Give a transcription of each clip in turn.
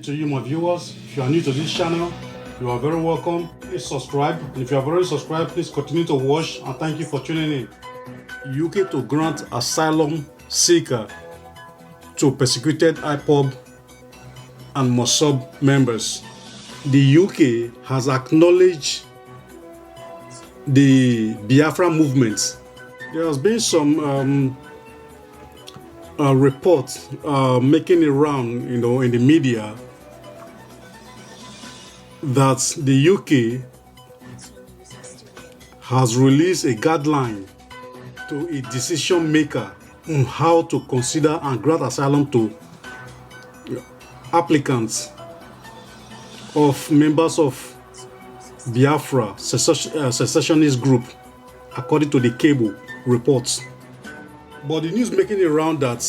to you, my viewers. If you are new to this channel, you are very welcome. Please subscribe. And if you have already subscribed, please continue to watch. And thank you for tuning in. UK to grant asylum seeker to persecuted IPOB and Mossab members. The UK has acknowledged the Biafra movement. There has been some reports making it round, in the media that the UK has released a guideline to a decision maker on how to consider and grant asylum to applicants of members of Biafra secessionist group, according to the Cable reports. But the news making it round that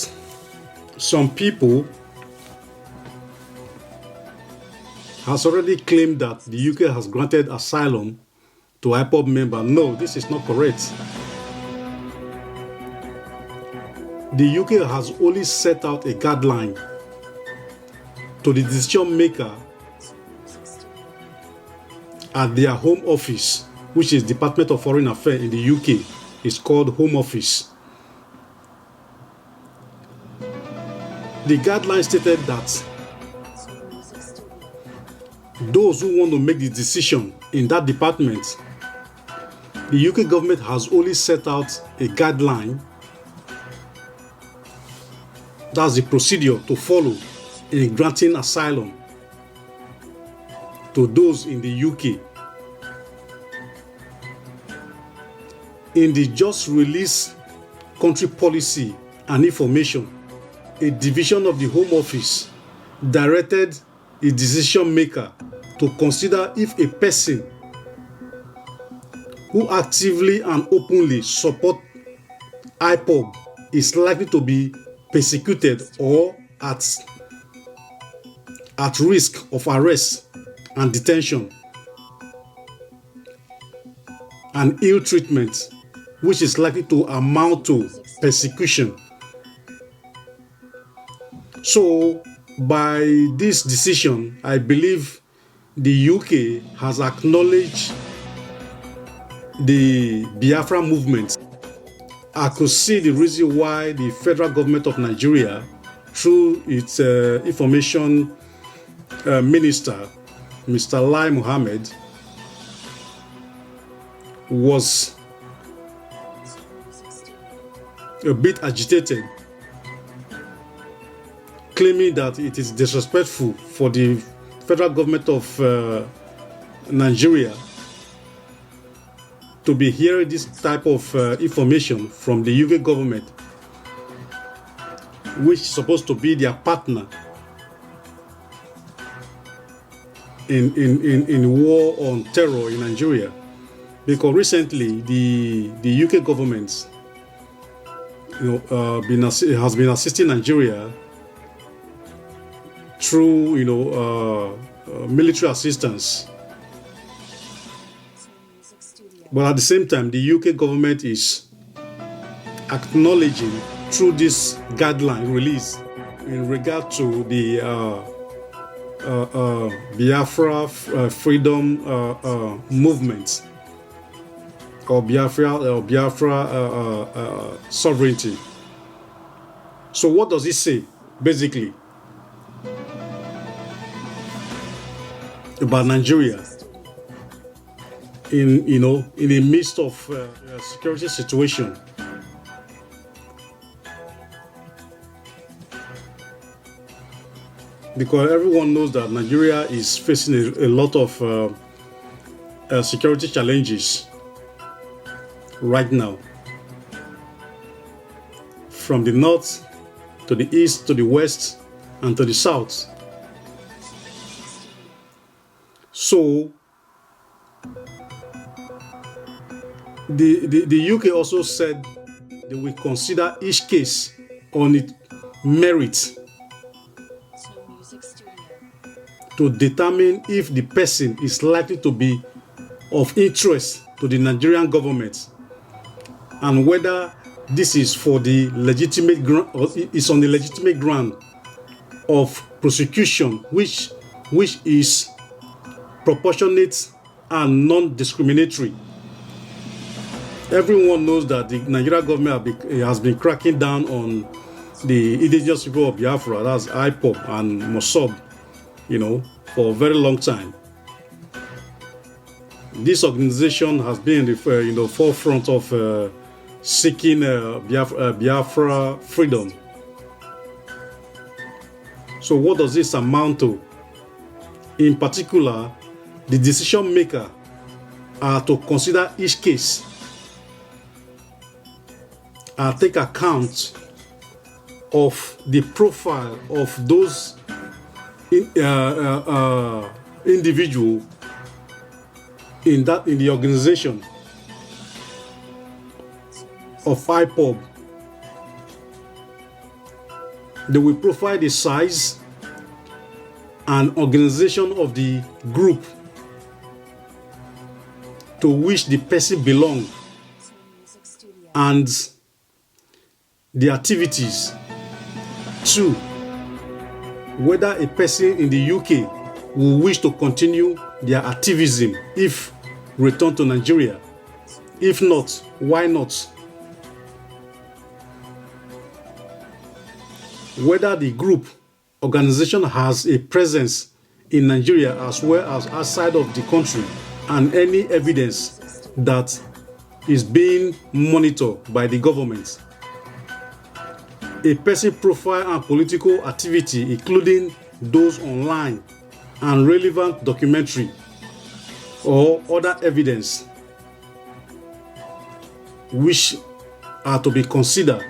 some people has already claimed that the UK has granted asylum to IPOB member. No, this is not correct. The UK has only set out a guideline to the decision maker at their home office, which is Department of Foreign Affairs in the UK. It's called Home Office. The guideline stated that those who want to make the decision in that department, the UK government has only set out a guideline. That's the procedure to follow in granting asylum to those in the UK. In the just released country policy and information, a division of the Home Office directed a decision maker to consider if a person who actively and openly support IPOB is likely to be persecuted or at risk of arrest and detention and ill treatment, which is likely to amount to persecution. So, by this decision, I believe the UK has acknowledged the Biafra movement. I could see the reason why the federal government of Nigeria, through its information minister, Mr. Lai Mohammed, was a bit agitated, claiming that it is disrespectful for the federal government of Nigeria to be hearing this type of information from the UK government, which is supposed to be their partner in war on terror in Nigeria. Because recently the UK government has been assisting Nigeria through military assistance. But at the same time, the UK government is acknowledging through this guideline release in regard to the Biafra freedom movement, or Biafra sovereignty. So what does it say basically about Nigeria in the midst of a security situation? Because everyone knows that Nigeria is facing a lot of security challenges right now, from the north to the east to the west and to the south. So the UK also said they will consider each case on its merit to determine if the person is likely to be of interest to the Nigerian government, and whether this is for the legitimate ground, or is on the legitimate ground of prosecution which is proportionate and non-discriminatory. Everyone knows that the Nigerian government has been cracking down on the indigenous people of Biafra, that's IPOB and Mosob, for a very long time. This organization has been in the forefront of seeking Biafra freedom. So what does this amount to? In particular, the decision maker are to consider each case and take account of the profile of those individual in the organization of IPOB. They will profile the size and organization of the group to which the person belongs and the activities. 2, whether a person in the UK will wish to continue their activism if returned to Nigeria. If not, why not? Whether the group organization has a presence in Nigeria as well as outside of the country, and any evidence that is being monitored by the government. A person profile and political activity, including those online and relevant documentary or other evidence which are to be considered.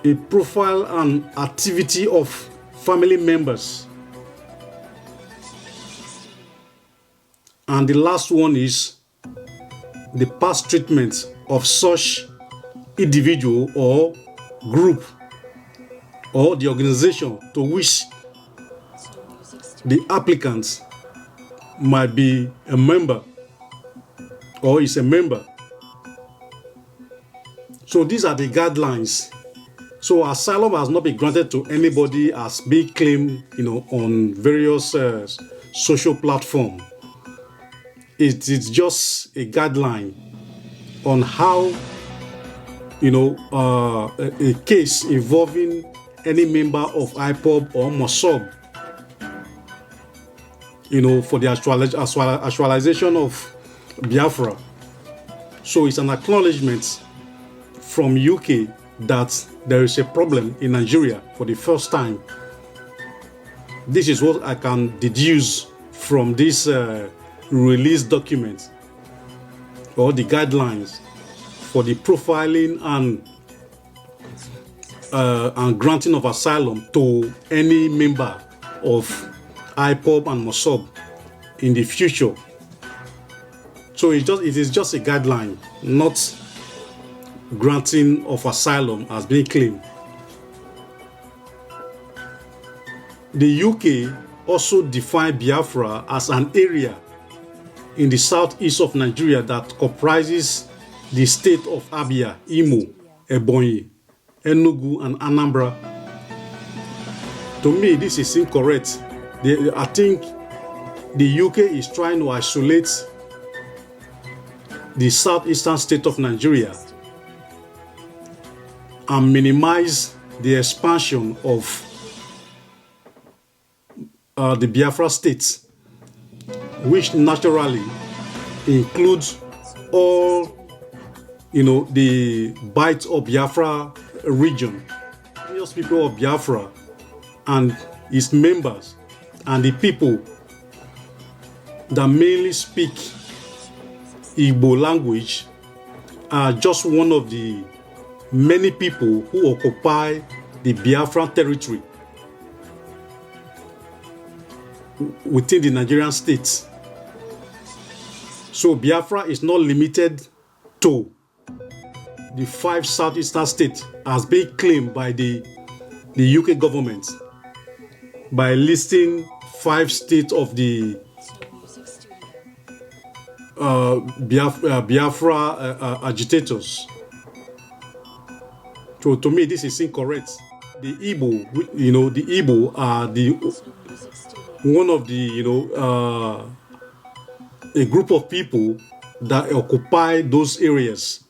A profile and activity of family members. And the last one is the past treatment of such individual or group or the organization to which the applicant might be a member or is a member. So these are the guidelines. So asylum has not been granted to anybody as being claimed, on various social platforms. It is just a guideline on how, a case involving any member of IPOB or Mosob, for the actualization of Biafra. So it's an acknowledgement from UK that there is a problem in Nigeria for the first time. This is what I can deduce from this release document or the guidelines for the profiling and granting of asylum to any member of IPOB and Mosob in the future. So it is just a guideline, not granting of asylum as being claimed. The UK also defined Biafra as an area in the southeast of Nigeria that comprises the state of Abia, Imo, Ebonyi, Enugu, and Anambra. To me, this is incorrect. I think the UK is trying to isolate the southeastern state of Nigeria and minimize the expansion of the Biafra states, which naturally includes all, the Bight of Biafra region, various people of Biafra and its members, and the people that mainly speak Igbo language are just one of the many people who occupy the Biafran territory within the Nigerian states. So Biafra is not limited to the 5 southeastern states as being claimed by the UK government by listing 5 states of the Biafra agitators. So to me, this is incorrect. the Igbo, the Igbo are one of the, a group of people that occupy those areas.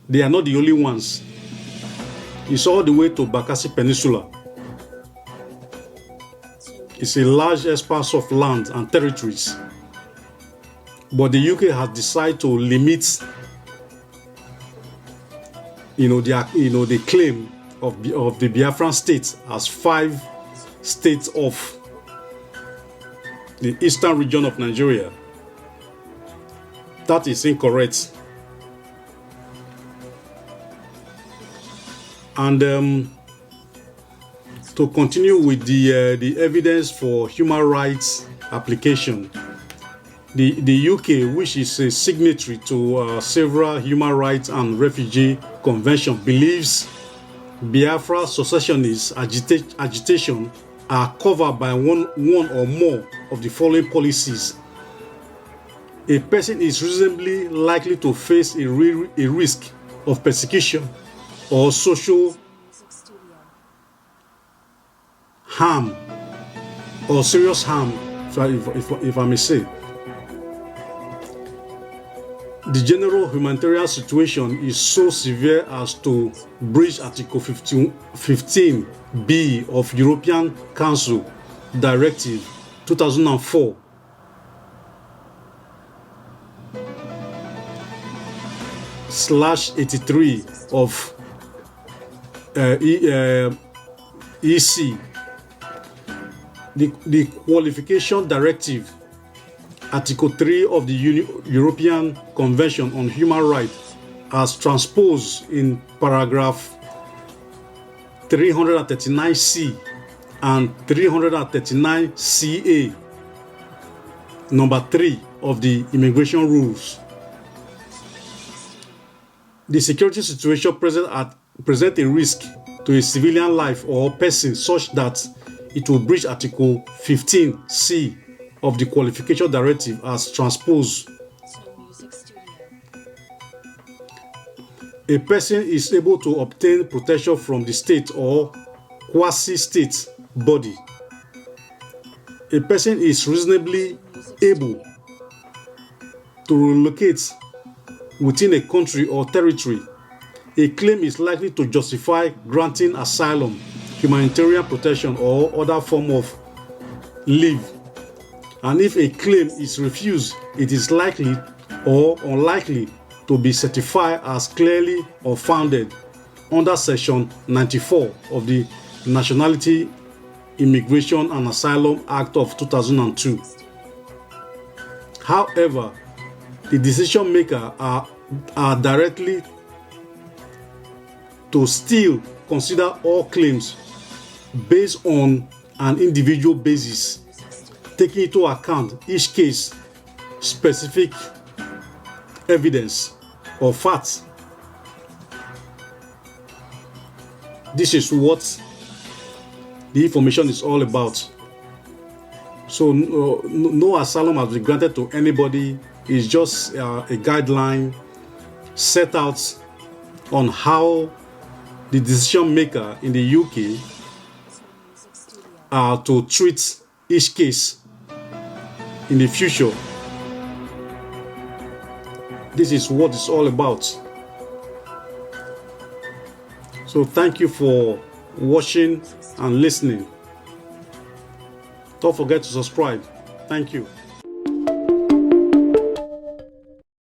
They are not the only ones. It's all the way to Bakassi Peninsula. It's a large expanse of land and territories. But the UK has decided to limit, the claim of the Biafran state as 5 states of the eastern region of Nigeria. That is incorrect. And to continue with the evidence for human rights application, the UK, which is a signatory to several human rights and refugee conventions, believes Biafra secessionist agitation are covered by one or more of the following policies. A person is reasonably likely to face a risk of persecution or social harm or serious harm, if I may say. The general humanitarian situation is so severe as to breach Article 15B of European Council Directive 2004 /83 of EC. The Qualification Directive, Article 3 of the European Convention on Human Rights, as transposed in paragraph 339C and 339CA, number 3 of the Immigration Rules. The security situation present a risk to a civilian life or person such that it will breach Article 15C of the Qualification Directive as transposed. A person is able to obtain protection from the state or quasi-state body. A person is reasonably able to relocate within a country or territory. A claim is likely to justify granting asylum, humanitarian protection, or other form of leave. And if a claim is refused, it is likely or unlikely to be certified as clearly unfounded under Section 94 of the Nationality, Immigration and Asylum Act of 2002. However, the decision makers are directly to still consider all claims based on an individual basis, taking into account each case specific evidence or facts. This is what the information is all about. So no asylum has been granted to anybody. It's just a guideline set out on how the decision maker in the UK are to treat each case in the future. This is what it's all about. So thank you for watching and listening. Don't forget to subscribe. Thank you.